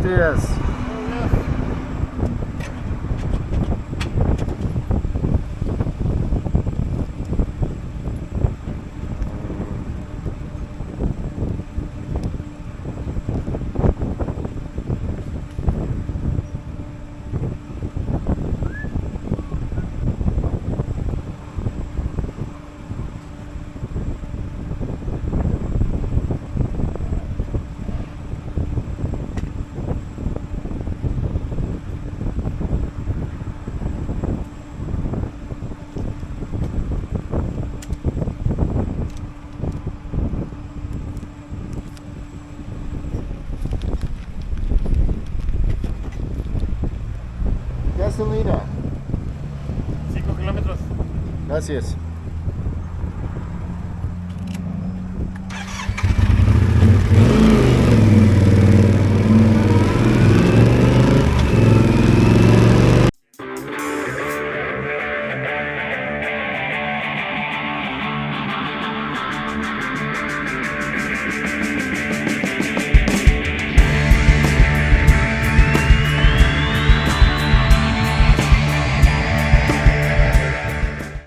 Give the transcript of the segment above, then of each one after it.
días. Gasolina. 5 kilómetros. Gracias.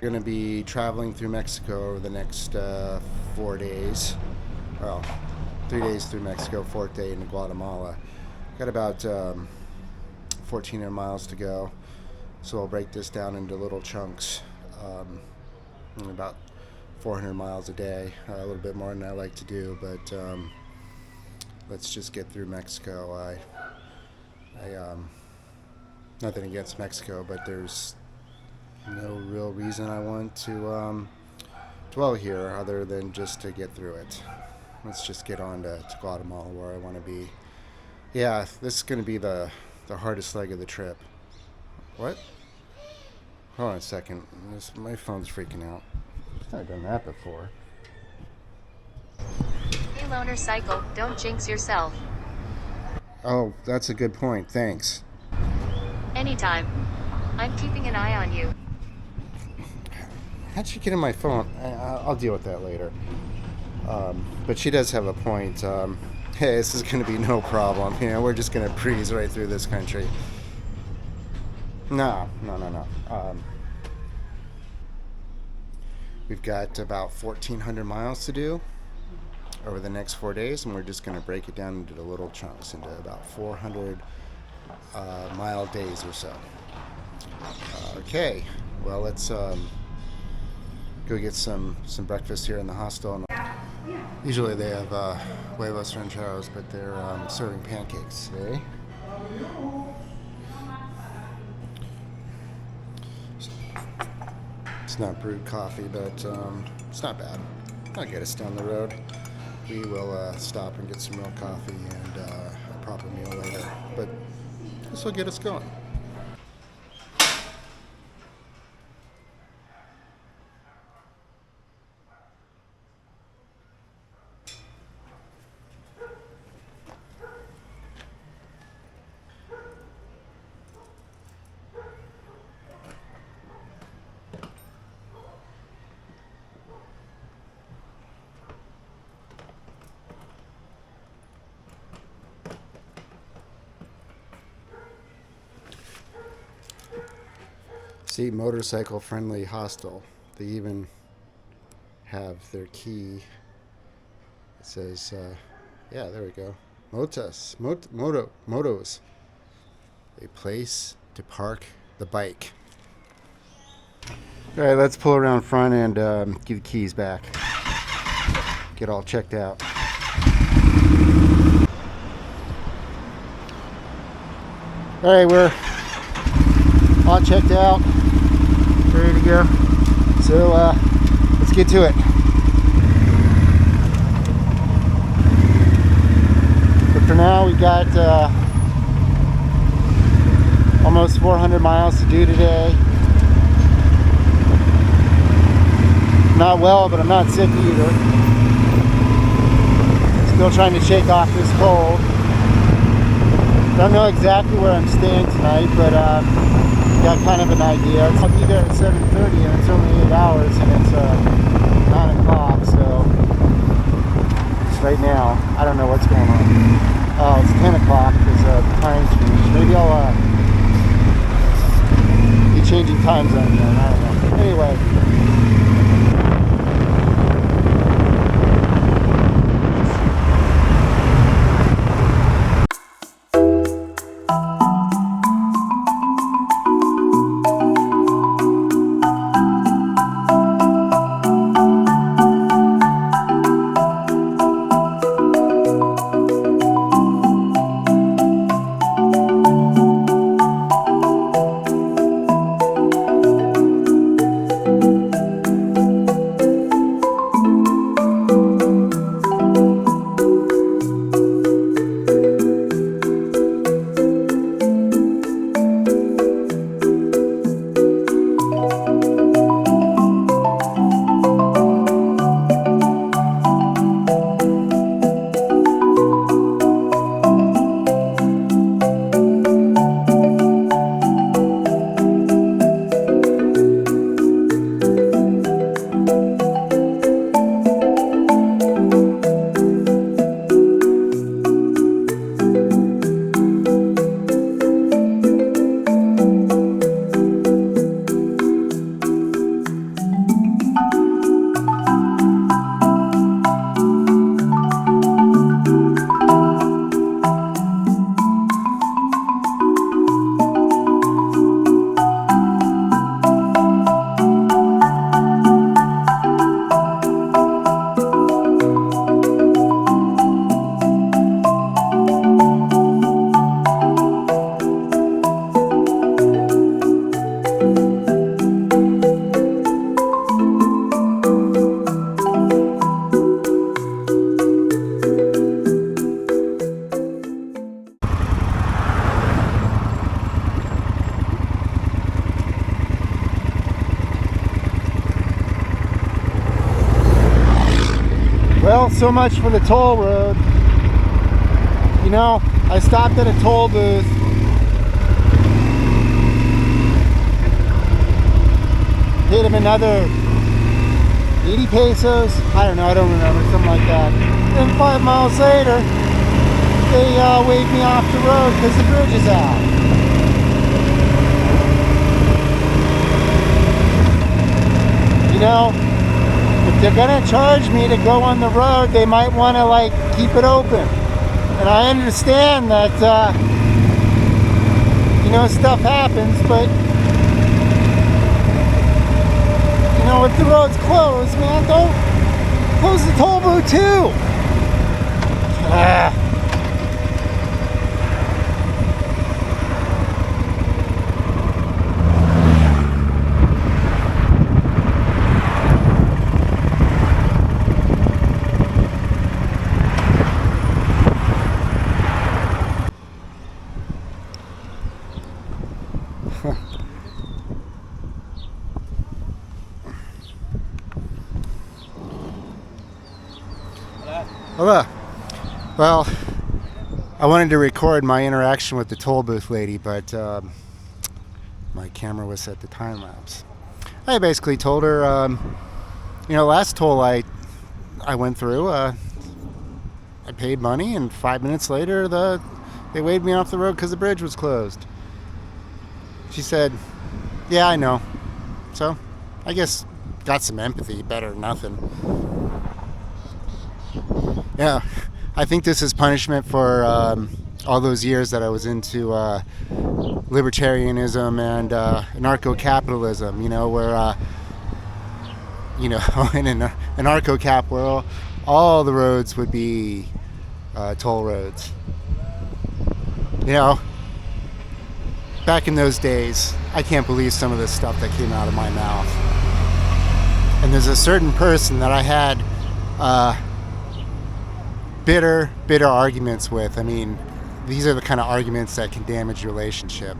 Going to be traveling through Mexico over the next 4 days. Well, 3 days through Mexico, 4th day into Guatemala. Got about 1,400 miles to go, so I'll break this down into little chunks. About 400 miles a day, a little bit more than I like to do, but let's just get through Mexico. I nothing against Mexico, but there's no real reason I want to dwell here other than just to get through it. Let's just get on to Guatemala, where I want to be. Yeah, this is going to be the hardest leg of the trip. What? Hold on a second. My phone's freaking out. I've never done that before. Hey loaner cycle, don't jinx yourself. Oh, that's a good point. Thanks. Anytime. I'm keeping an eye on you. How'd she get in my phone? I'll deal with that later. But she does have a point. Hey, this is going to be no problem. You know, we're just going to breeze right through this country. No. We've got about 1,400 miles to do over the next 4 days, and we're just going to break it down into the little chunks, into about 400 mile days or so. Okay, well, let's go get some breakfast here in the hostel. Usually they have huevos rancheros, but they're serving pancakes today. It's not brewed coffee, but it's not bad. That'll get us down the road. We will stop and get some real coffee and a proper meal later, but this will get us going. See, motorcycle-friendly hostel. They even have their key. It says, yeah, there we go. Motos. A place to park the bike. All right, let's pull around front and give the keys back. Get all checked out. All right, we're all checked out, ready to go. So let's get to it. But for now, we got almost 400 miles to do today. Not well, but I'm not sick either. Still trying to shake off this cold. Don't know exactly where I'm staying tonight, but got kind of an idea. I'll be there at 7:30 and it's only 8 hours and it's 9 o'clock, so just right now I don't know what's going on. Oh, it's 10 o'clock because the time's changed. Maybe I'll be changing time zone then. I don't know. Anyway. Well, so much for the toll road. You know, I stopped at a toll booth. Paid him another 80 pesos. I don't know, I don't remember, something like that. Then 5 miles later, they waved me off the road because the bridge is out. You know, if they're gonna charge me to go on the road, they might want to like keep it open. And I understand that you know, stuff happens, but you know, if the road's closed, man, don't close the toll booth too. Hello. Well, I wanted to record my interaction with the toll booth lady, but my camera was set to time lapse. I basically told her, you know, last toll I went through, I paid money, and 5 minutes later they waved me off the road because the bridge was closed. She said, "Yeah, I know." So, I guess got some empathy, better than nothing. Yeah, I think this is punishment for all those years that I was into libertarianism and anarcho-capitalism, you know, where, you know, in an anarcho-cap world, all the roads would be toll roads. You know, back in those days, I can't believe some of the stuff that came out of my mouth. And there's a certain person that I had bitter arguments with. I mean, these are the kind of arguments that can damage your relationship.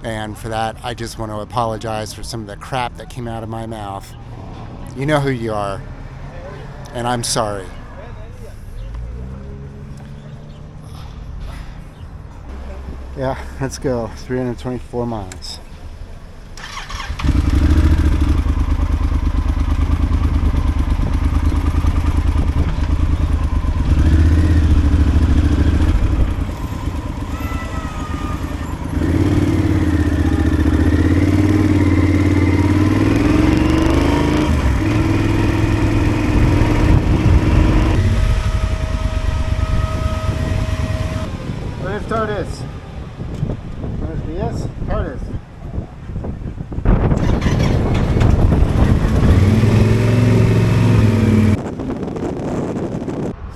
And for that, I just want to apologize for some of the crap that came out of my mouth. You know who you are, and I'm sorry. Yeah, let's go. 324 miles.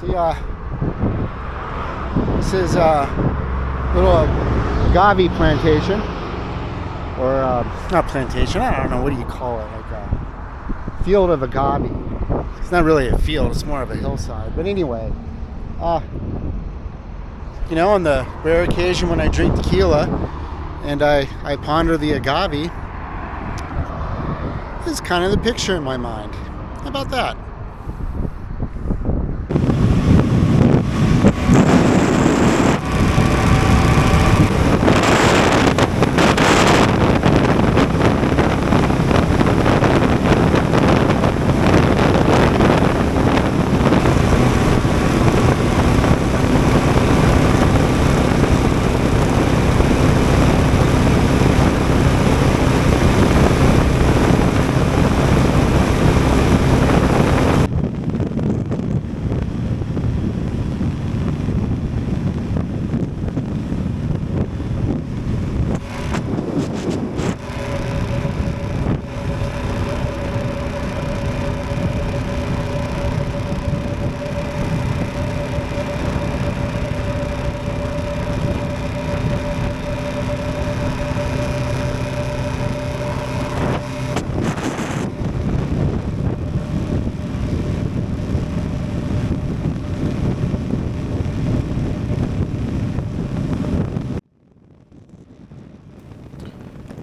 See, this is a little agave plantation, or not plantation, I don't know, what do you call it, like a field of agave. It's not really a field, it's more of a hillside. But anyway, you know, on the rare occasion when I drink tequila and I ponder the agave, this is kind of the picture in my mind. How about that?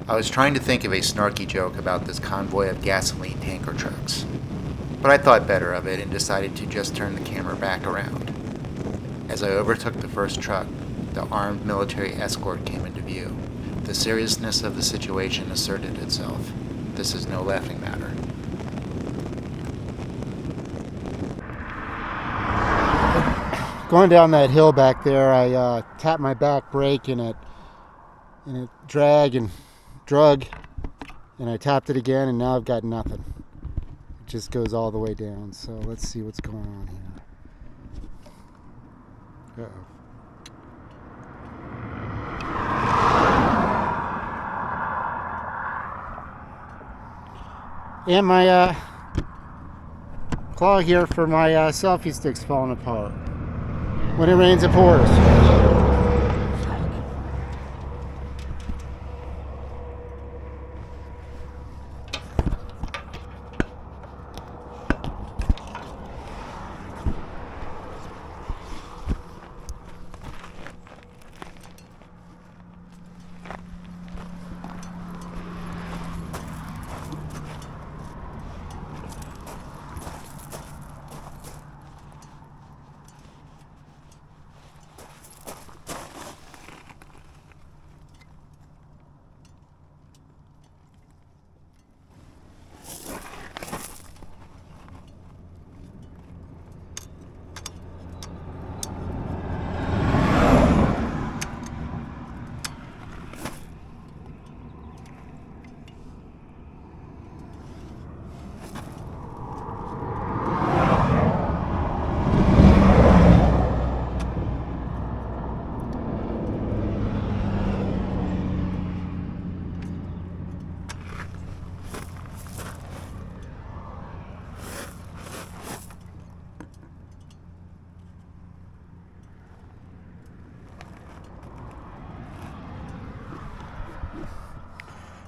I was trying to think of a snarky joke about this convoy of gasoline tanker trucks, but I thought better of it and decided to just turn the camera back around. As I overtook the first truck, the armed military escort came into view. The seriousness of the situation asserted itself. This is no laughing matter. Going down that hill back there, I tapped my back brake and it drug, and I tapped it again, and now I've got nothing. It just goes all the way down. So let's see what's going on here. Uh-oh. And my claw here for my selfie stick's falling apart. When it rains, it pours.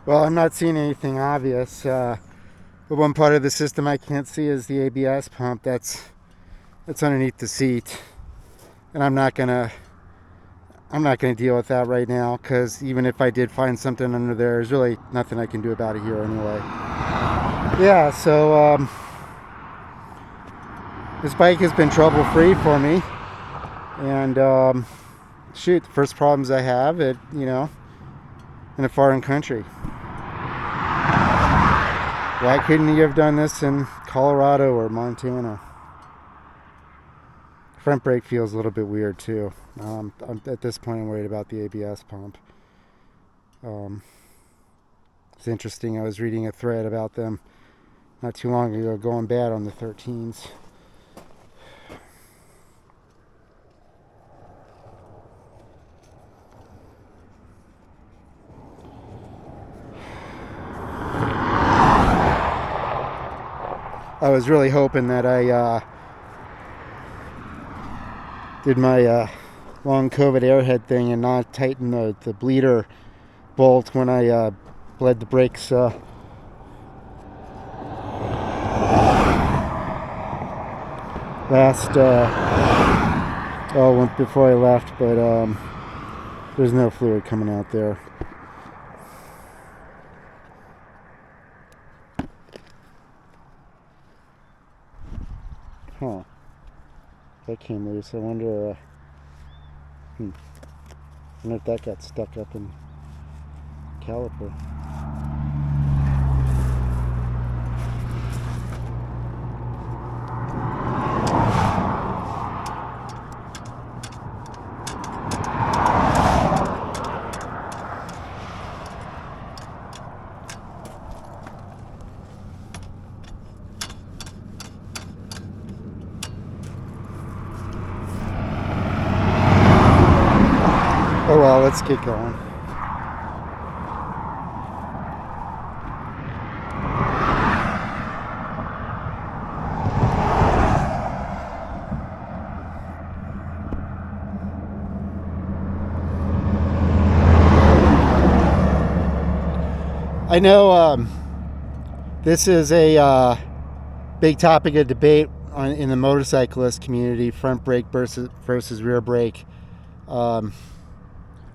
Well, I'm not seeing anything obvious. The one part of the system I can't see is the ABS pump. That's underneath the seat, and I'm not gonna deal with that right now, because even if I did find something under there, there's really nothing I can do about it here anyway. Yeah, so this bike has been trouble-free for me, and shoot, the first problems I have, in a foreign country. Why couldn't you have done this in Colorado or Montana? Front brake feels a little bit weird too. At this point, I'm worried about the ABS pump. It's interesting. I was reading a thread about them not too long ago going bad on the 13s. I was really hoping that I did my long COVID airhead thing and not tighten the bleeder bolt when I bled the brakes. Before I left, but there's no fluid coming out there. Huh. That came loose. I wonder if that got stuck up in the caliper. Oh well, let's get going. I know this is a big topic of debate in the motorcyclist community: front brake versus rear brake.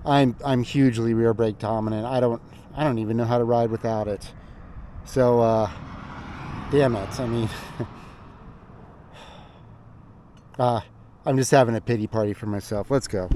I'm hugely rear brake dominant. I don't even know how to ride without it. So damn it. I mean, I'm just having a pity party for myself. Let's go.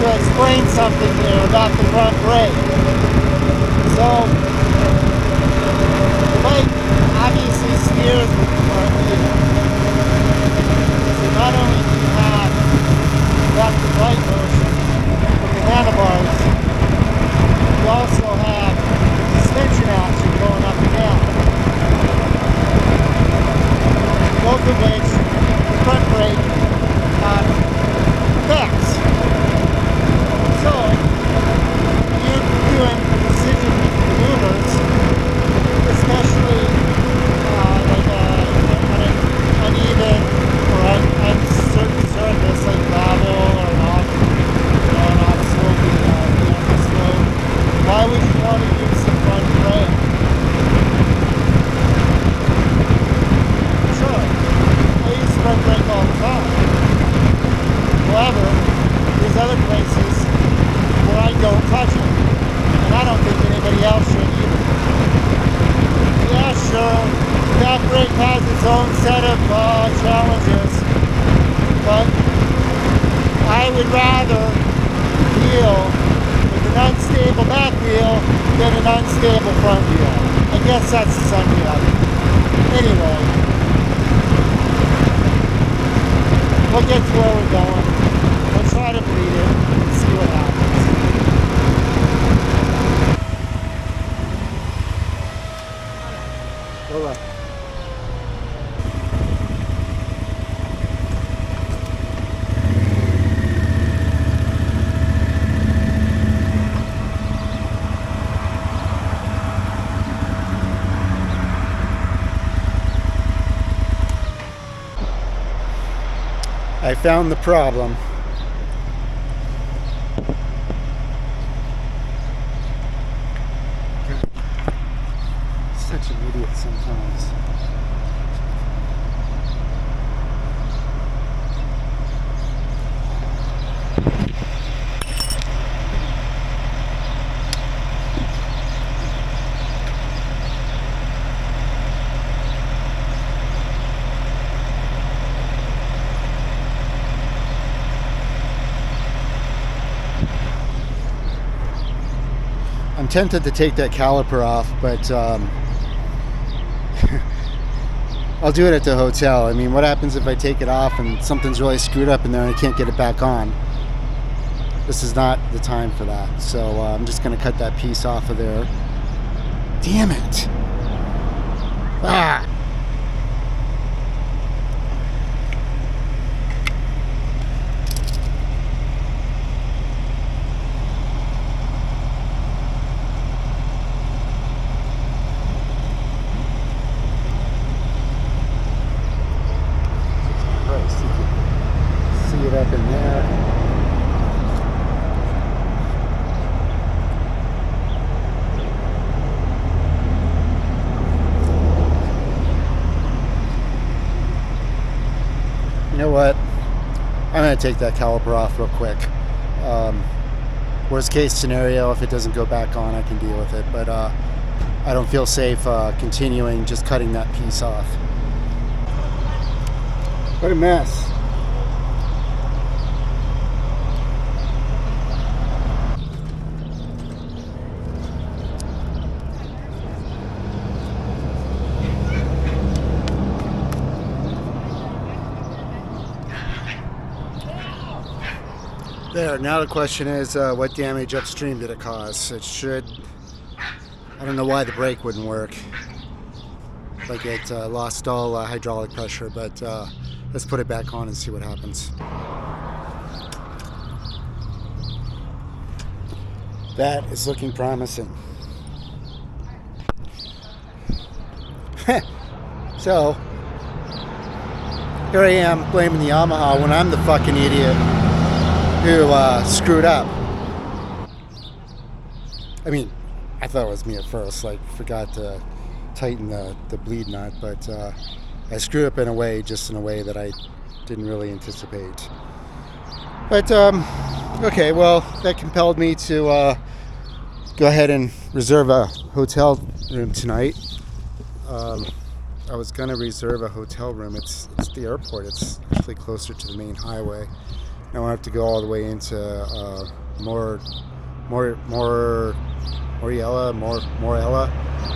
Explain something here about the front brake. So, the bike obviously steers with the front wheel. So not only do you have left and right motion from the handlebars, you also have suspension action going up and down. Both of which the front brake affects. So, you're doing precision maneuvers, especially like on an uneven or uncertain surface like gravel or an off-sloping stable back wheel than an unstable front wheel. I guess that's the summary of it. Anyway, we'll get to where we're going. We'll try to bleed it and see what happens. Go left. I found the problem. Such an idiot sometimes. I'm tempted to take that caliper off, but I'll do it at the hotel. I mean, what happens if I take it off and something's really screwed up in there and I can't get it back on? This is not the time for that. So I'm just going to cut that piece off of there. Damn it. Ah. Up in there. You know what? I'm going to take that caliper off real quick. Worst case scenario, if it doesn't go back on, I can deal with it. But I don't feel safe continuing just cutting that piece off. What a mess. There, now the question is, what damage upstream did it cause? It should, I don't know why the brake wouldn't work. Like it lost all hydraulic pressure, but let's put it back on and see what happens. That is looking promising. So, here I am blaming the Yamaha when I'm the fucking idiot who screwed up. I mean, I thought it was me at first, like forgot to tighten the bleed nut, but I screwed up in a way that I didn't really anticipate. But okay, well, that compelled me to go ahead and reserve a hotel room tonight. I was gonna reserve a hotel room. It's the airport. It's actually closer to the main highway. I won't have to go all the way into Morella.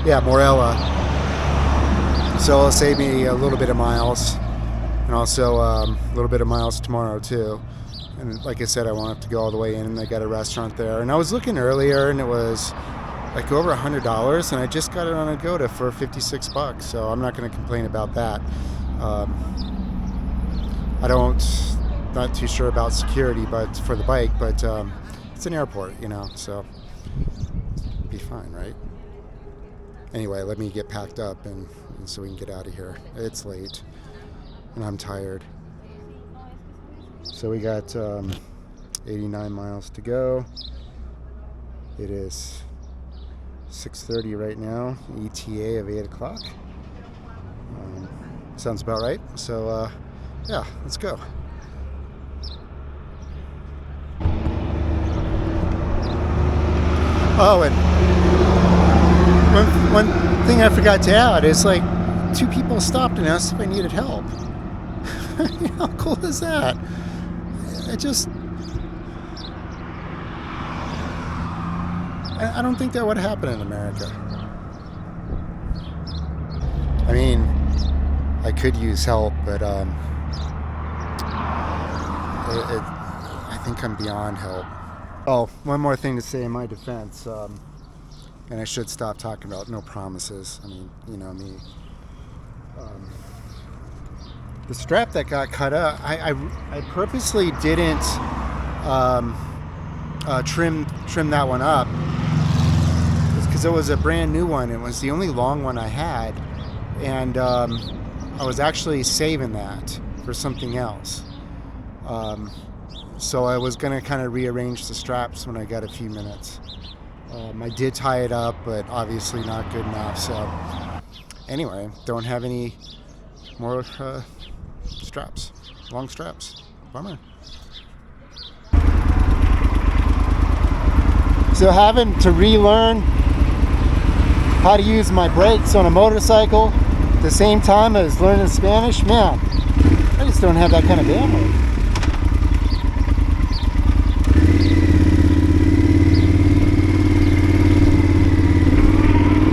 Yeah, Morella. So it'll save me a little bit of miles, and also a little bit of miles tomorrow too. And like I said, I won't have to go all the way in. And I got a restaurant there. And I was looking earlier, and it was like over $100, and I just got it on Agoda for $56. So I'm not going to complain about that. Not too sure about security, but for the bike, but it's an airport, you know, so be fine, right? Anyway, let me get packed up and so we can get out of here. It's late and I'm tired. So we got 89 miles to go. It is 6:30 right now, ETA of 8 o'clock. Sounds about right. So yeah, let's go. Oh, and one thing I forgot to add is, like, 2 people stopped and asked if I needed help. How cool is that? I don't think that would happen in America. I mean, I could use help, but I think I'm beyond help. Oh, one more thing to say in my defense, and I should stop talking about no promises. I mean, you know me. The strap that got cut up, I purposely didn't trim that one up, because it was a brand new one. It was the only long one I had, and I was actually saving that for something else. So I was going to kind of rearrange the straps when I got a few minutes. I did tie it up, but obviously not good enough. So anyway, don't have any more straps, long straps. Bummer. So having to relearn how to use my brakes on a motorcycle at the same time as learning Spanish, man, I just don't have that kind of bandwidth.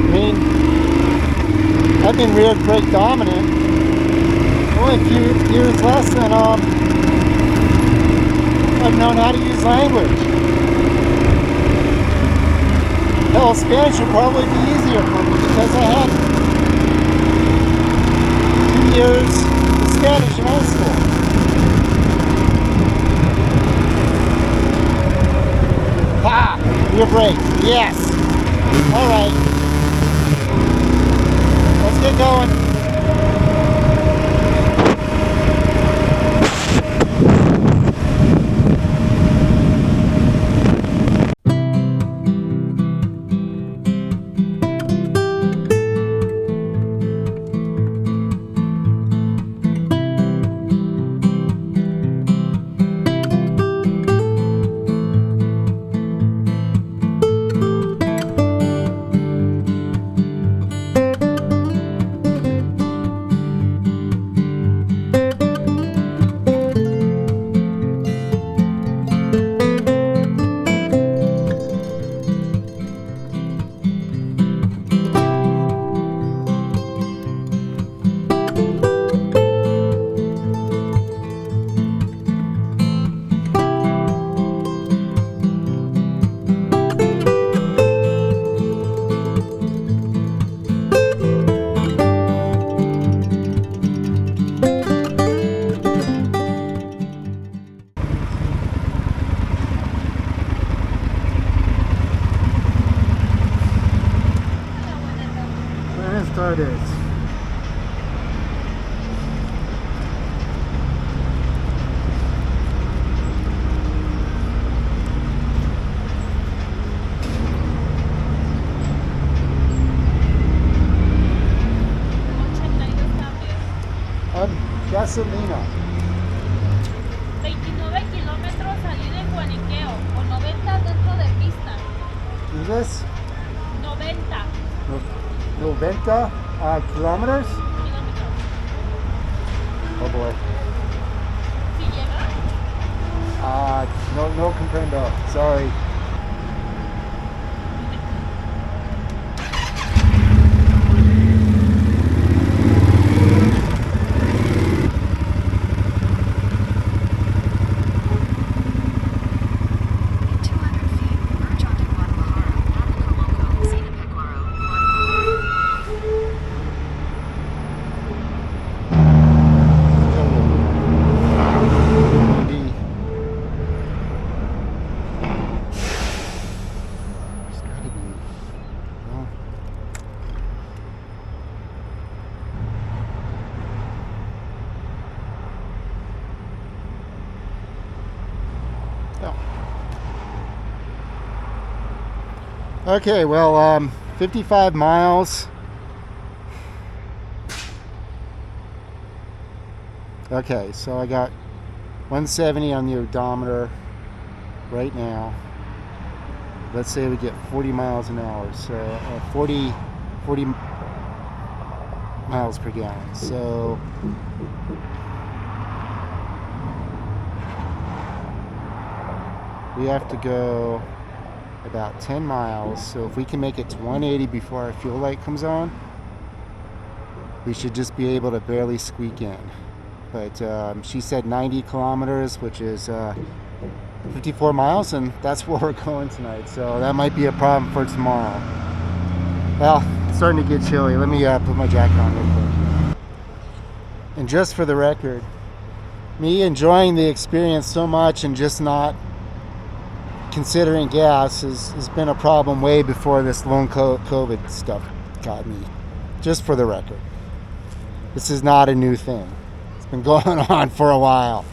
I mean, I've been rear brake dominant only a few years less than I've known how to use language. Hell, Spanish would probably be easier for me because I had 2 years of Spanish in high school. Ha! Rear brake. Yes! Alright. Let's get going. Started. Gasolina. 29 kilómetros salir en Guaniqueo o 90 dentro de pista. ¿Inglés? 90 90 kilometers? kilómetros. Oh boy. Si llega, No comprendo. Sorry. Okay, well, 55 miles. Okay, so I got 170 on the odometer right now. Let's say we get 40 miles an hour, so 40 miles per gallon. So we have to go about 10 miles. So if we can make it to 180 before our fuel light comes on, we should just be able to barely squeak in. But she said 90 kilometers, which is 54 miles, and that's where we're going tonight. So that might be a problem for tomorrow. Well, it's starting to get chilly. Let me put my jacket on real quick. And just for the record, me enjoying the experience so much and just not considering gas has been a problem way before this lone COVID stuff got me. Just for the record. This is not a new thing. It's been going on for a while.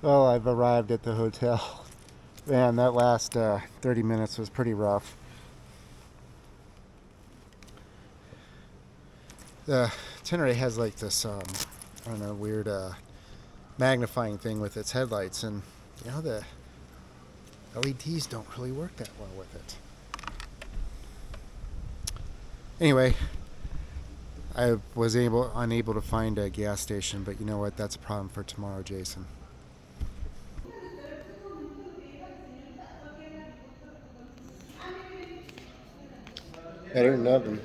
Well, I've arrived at the hotel. Man, that last 30 minutes was pretty rough. The Tenere has like this, I don't know, weird magnifying thing with its headlights, and you know, the LEDs don't really work that well with it. Anyway, I was unable to find a gas station, but you know what? That's a problem for tomorrow, Jason. Better than nothing.